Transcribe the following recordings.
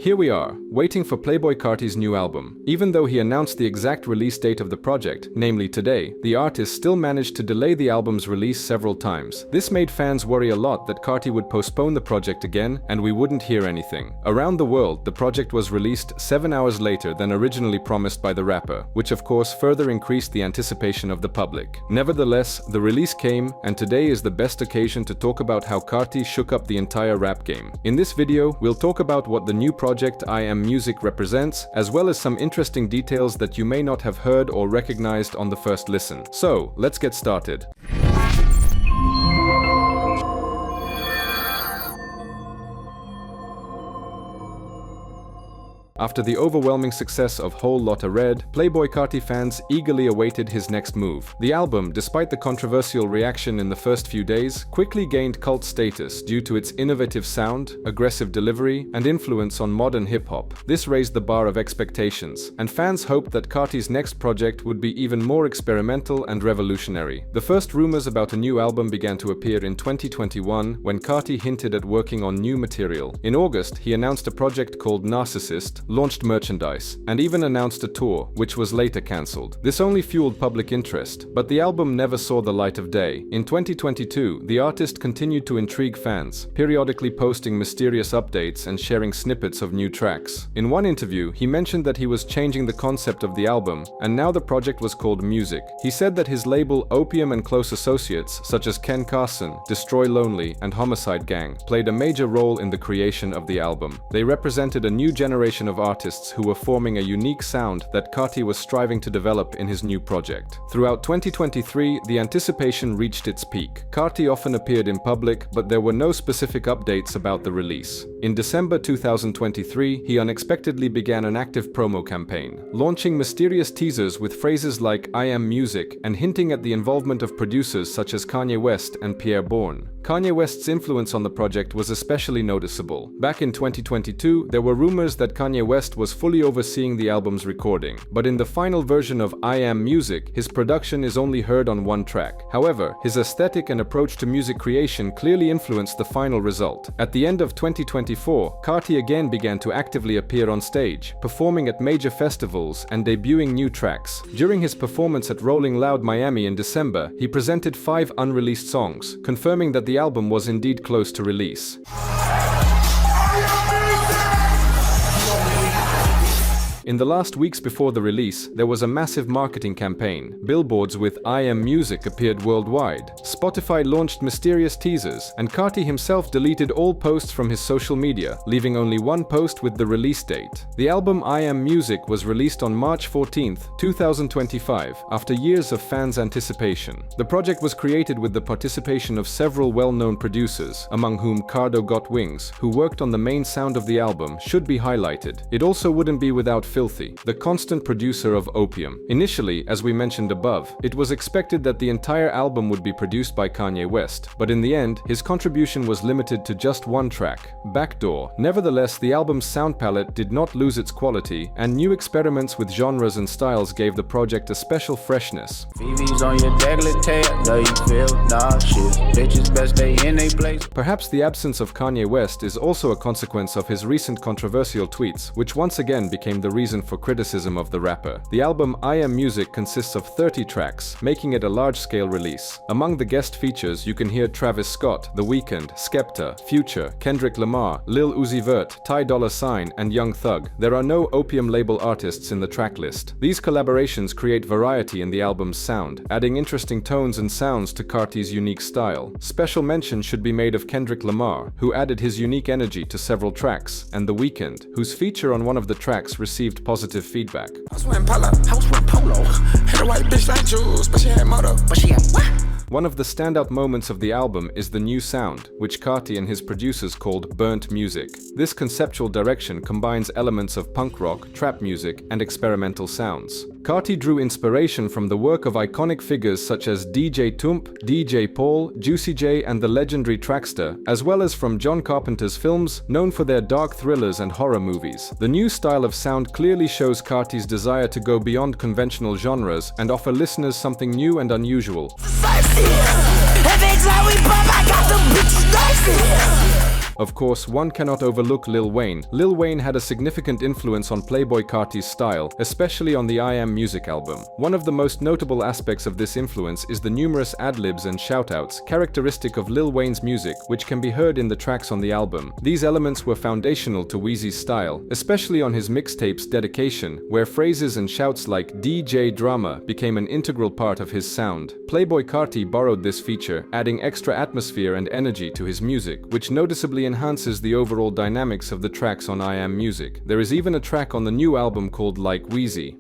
Here we are, waiting for Playboi Carti's new album. Even though he announced the exact release date of the project, namely today, the artist still managed to delay the album's release several times. This made fans worry a lot that Carti would postpone the project again and we wouldn't hear anything. Around the world, the project was released 7 hours later than originally promised by the rapper, which of course further increased the anticipation of the public. Nevertheless, the release came, and today is the best occasion to talk about how Carti shook up the entire rap game. In this video, we'll talk about what the new project I Am Music represents, as well as some interesting details that you may not have heard or recognized on the first listen. So, let's get started. After the overwhelming success of Whole Lotta Red, Playboi Carti fans eagerly awaited his next move. The album, despite the controversial reaction in the first few days, quickly gained cult status due to its innovative sound, aggressive delivery, and influence on modern hip-hop. This raised the bar of expectations, and fans hoped that Carti's next project would be even more experimental and revolutionary. The first rumors about a new album began to appear in 2021 when Carti hinted at working on new material. In August, he announced a project called Narcissist, launched merchandise, and even announced a tour, which was later cancelled. This only fueled public interest, but the album never saw the light of day. In 2022, the artist continued to intrigue fans, periodically posting mysterious updates and sharing snippets of new tracks. In one interview, he mentioned that he was changing the concept of the album, and now the project was called Music. He said that his label Opium and close associates, such as Ken Carson, Destroy Lonely, and Homicide Gang, played a major role in the creation of the album. They represented a new generation of artists who were forming a unique sound that Carti was striving to develop in his new project. Throughout 2023, the anticipation reached its peak. Carti often appeared in public, but there were no specific updates about the release. In December 2023, he unexpectedly began an active promo campaign, launching mysterious teasers with phrases like "I Am Music" and hinting at the involvement of producers such as Kanye West and Pierre Bourne. Kanye West's influence on the project was especially noticeable. Back in 2022, there were rumors that Kanye West was fully overseeing the album's recording, but in the final version of I Am Music, his production is only heard on one track. However, his aesthetic and approach to music creation clearly influenced the final result. At the end of 2024, Carti again began to actively appear on stage, performing at major festivals and debuting new tracks. During his performance at Rolling Loud Miami in December, he presented 5 unreleased songs, confirming that the album was indeed close to release. In the last weeks before the release, there was a massive marketing campaign. Billboards with I Am Music appeared worldwide. Spotify launched mysterious teasers, and Carti himself deleted all posts from his social media, leaving only one post with the release date. The album I Am Music was released on March 14, 2025, after years of fans' anticipation. The project was created with the participation of several well-known producers, among whom Cardo Got Wings, who worked on the main sound of the album, should be highlighted. It also wouldn't be without Filthy, the constant producer of Opium. Initially, as we mentioned above, it was expected that the entire album would be produced by Kanye West, but in the end, his contribution was limited to just one track, Backdoor. Nevertheless, the album's sound palette did not lose its quality, and new experiments with genres and styles gave the project a special freshness. Perhaps the absence of Kanye West is also a consequence of his recent controversial tweets, which once again became the reason for criticism of the rapper. The album I Am Music consists of 30 tracks, making it a large-scale release. Among the guest features, you can hear Travis Scott, The Weeknd, Skepta, Future, Kendrick Lamar, Lil Uzi Vert, Ty Dolla $ign, and Young Thug. There are no Opium label artists in the track list. These collaborations create variety in the album's sound, adding interesting tones and sounds to Carti's unique style. Special mention should be made of Kendrick Lamar, who added his unique energy to several tracks, and The Weeknd, whose feature on one of the tracks received positive feedback. One of the standout moments of the album is the new sound, which Carti and his producers called burnt music. This conceptual direction combines elements of punk rock, trap music, and experimental sounds. Carti drew inspiration from the work of iconic figures such as DJ Tump, DJ Paul, Juicy J, and the legendary Trackster, as well as from John Carpenter's films, known for their dark thrillers and horror movies. The new style of sound clearly shows Carti's desire to go beyond conventional genres and offer listeners something new and unusual. Of course, one cannot overlook Lil Wayne. Lil Wayne had a significant influence on Playboi Carti's style, especially on the I Am Music album. One of the most notable aspects of this influence is the numerous ad-libs and shoutouts, characteristic of Lil Wayne's music, which can be heard in the tracks on the album. These elements were foundational to Weezy's style, especially on his mixtape's Dedication, where phrases and shouts like DJ Drama became an integral part of his sound. Playboi Carti borrowed this feature, adding extra atmosphere and energy to his music, which noticeably enhances the overall dynamics of the tracks on I Am Music. There is even a track on the new album called Like Weezy.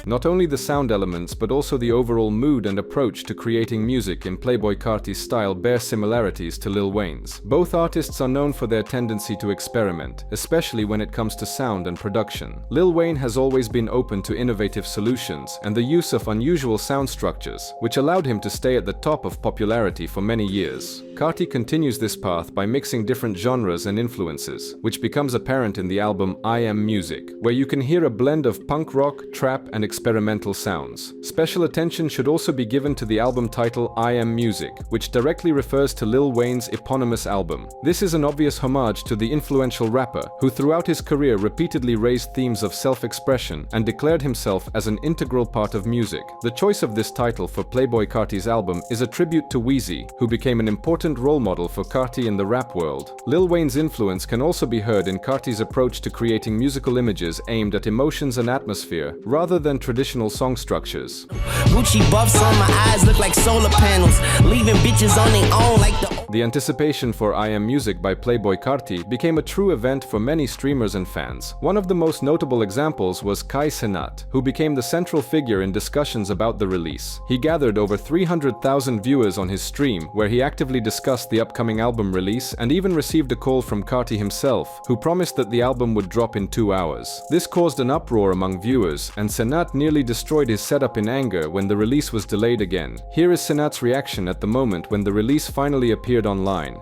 Not only the sound elements, but also the overall mood and approach to creating music in Playboi Carti's style bear similarities to Lil Wayne's. Both artists are known for their tendency to experiment, especially when it comes to sound and production. Lil Wayne has always been open to innovative solutions and the use of unusual sound structures, which allowed him to stay at the top of popularity for many years. Carti continues this path by mixing different genres and influences, which becomes apparent in the album I Am Music, where you can hear a blend of punk rock, trap, and experimental sounds. Special attention should also be given to the album title I Am Music, which directly refers to Lil Wayne's eponymous album. This is an obvious homage to the influential rapper, who throughout his career repeatedly raised themes of self-expression and declared himself as an integral part of music. The choice of this title for Playboi Carti's album is a tribute to Weezy, who became an important role model for Carti in the rap world. Lil Wayne's influence can also be heard in Carti's approach to creating musical images aimed at emotions and atmosphere, rather than traditional song structures. Gucci buffs on my eyes look like solar panels, leaving bitches on their own like the anticipation for I Am Music by Playboi Carti became a true event for many streamers and fans. One of the most notable examples was Kai Cenat, who became the central figure in discussions about the release. He gathered over 300,000 viewers on his stream, where he actively discussed the upcoming album release and even received a call from Carti himself, who promised that the album would drop in 2 hours. This caused an uproar among viewers, and Cenat nearly destroyed his setup in anger when the release was delayed again. Here is Cenat's reaction at the moment when the release finally appeared online.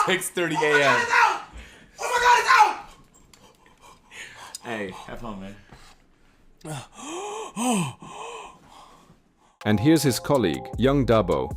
6:30 a.m. Oh my God, it's out! Hey, have fun, man. And here's his colleague, Young Dabo.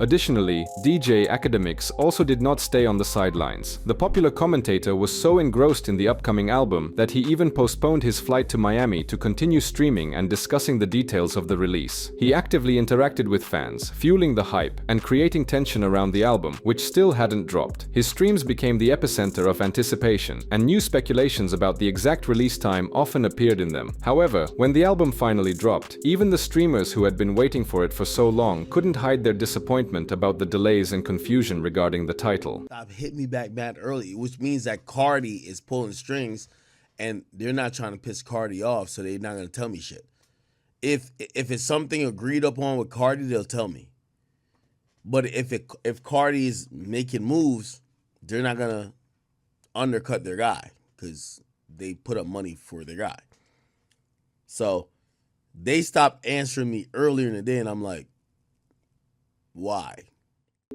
Additionally, DJ Academics also did not stay on the sidelines. The popular commentator was so engrossed in the upcoming album that he even postponed his flight to Miami to continue streaming and discussing the details of the release. He actively interacted with fans, fueling the hype and creating tension around the album, which still hadn't dropped. His streams became the epicenter of anticipation, and new speculations about the exact release time often appeared in them. However, when the album finally dropped, even the streamers who had been waiting for it for so long couldn't hide their disappointment about the delays and confusion regarding the title. Stop hit me back mad early, which means that Cardi is pulling strings and they're not trying to piss Cardi off, so they're not going to tell me shit. If it's something agreed upon with Cardi, they'll tell me. But if Cardi is making moves, they're not going to undercut their guy because they put up money for their guy. So they stopped answering me earlier in the day, and I'm like, why?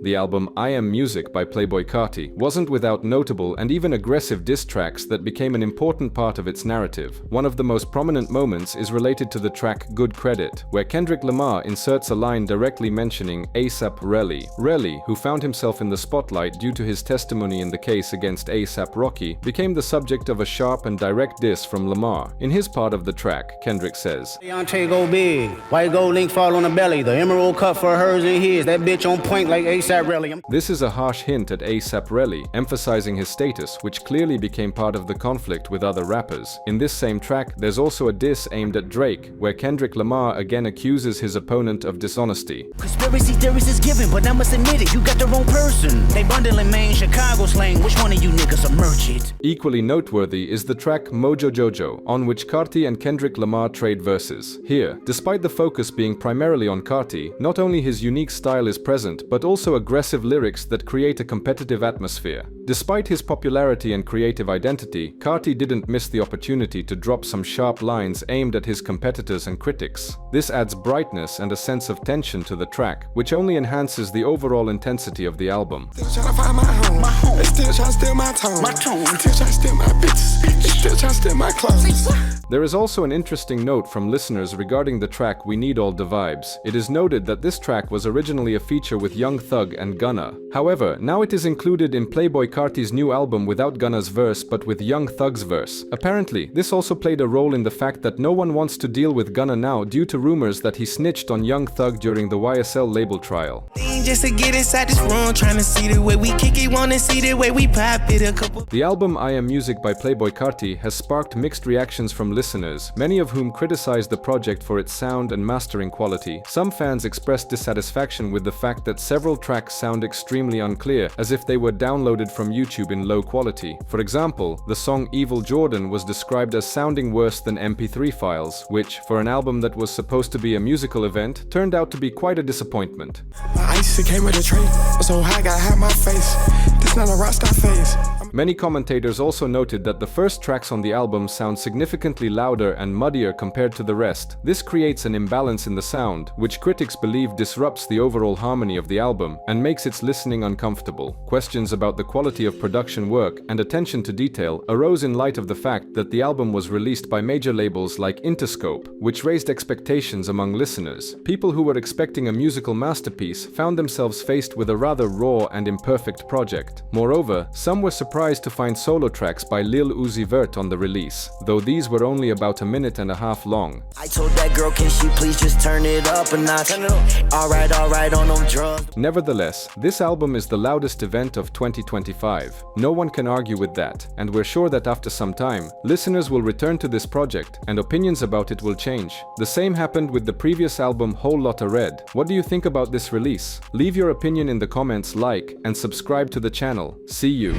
The album I Am Music by Playboi Carti wasn't without notable and even aggressive diss tracks that became an important part of its narrative. One of the most prominent moments is related to the track Good Credit, where Kendrick Lamar inserts a line directly mentioning A$AP Relly. Relly, who found himself in the spotlight due to his testimony in the case against A$AP Rocky, became the subject of a sharp and direct diss from Lamar. In his part of the track, Kendrick says, Deontay go big, white gold link fall on the belly, the emerald cut for hers and his, that bitch on point like A$AP Relly. This is a harsh hint at A$AP Relly, emphasizing his status, which clearly became part of the conflict with other rappers. In this same track, there's also a diss aimed at Drake, where Kendrick Lamar again accuses his opponent of dishonesty. Conspiracy theories is given, but I must admit it, you got the wrong person. They bundling Maine, Chicago slang, which one of you niggas a merchant? Equally noteworthy is the track Mojo Jojo, on which Carti and Kendrick Lamar trade verses. Here, despite the focus being primarily on Carti, not only his unique style is present, but also also aggressive lyrics that create a competitive atmosphere. Despite his popularity and creative identity, Carti didn't miss the opportunity to drop some sharp lines aimed at his competitors and critics. This adds brightness and a sense of tension to the track, which only enhances the overall intensity of the album. Still tryna find my home. They still tryna steal my tone. Still tryna steal my bitches. They still tryna steal my clothes. There is also an interesting note from listeners regarding the track We Need All the Vibes. It is noted that this track was originally a feature with Young Thug and Gunna. However, now it is included in Playboi Carti's new album without Gunna's verse but with Young Thug's verse. Apparently, this also played a role in the fact that no one wants to deal with Gunna now due to rumors that he snitched on Young Thug during the YSL label trial. Just to get inside this room, trying to see the way we kick it, wanna see the way we pop it a couple. The album I Am Music by Playboi Carti has sparked mixed reactions from listeners, many of whom criticized the project for its sound and mastering quality. Some fans expressed dissatisfaction with the fact that several tracks sound extremely unclear, as if they were downloaded from YouTube in low quality. For example, the song Evil Jordan was described as sounding worse than MP3 files, which, for an album that was supposed to be a musical event, turned out to be quite a disappointment. My ice came with a tray, so high, gotta have my face. This not a rockstar face. Many commentators also noted that the first tracks on the album sound significantly louder and muddier compared to the rest. This creates an imbalance in the sound, which critics believe disrupts the overall harmony of the album and makes its listening uncomfortable. Questions about the quality of production work and attention to detail arose in light of the fact that the album was released by major labels like Interscope, which raised expectations among listeners. People who were expecting a musical masterpiece found themselves faced with a rather raw and imperfect project. Moreover, some were surprised to find solo tracks by Lil Uzi Vert on the release, though these were only about a minute and a half long. I told that girl, can she please just turn it up a notch? Alright, on them drugs. Nevertheless, this album is the loudest event of 2025. No one can argue with that, and we're sure that after some time, listeners will return to this project, and opinions about it will change. The same happened with the previous album Whole Lotta Red. What do you think about this release? Leave your opinion in the comments, like, and subscribe to the channel. See you.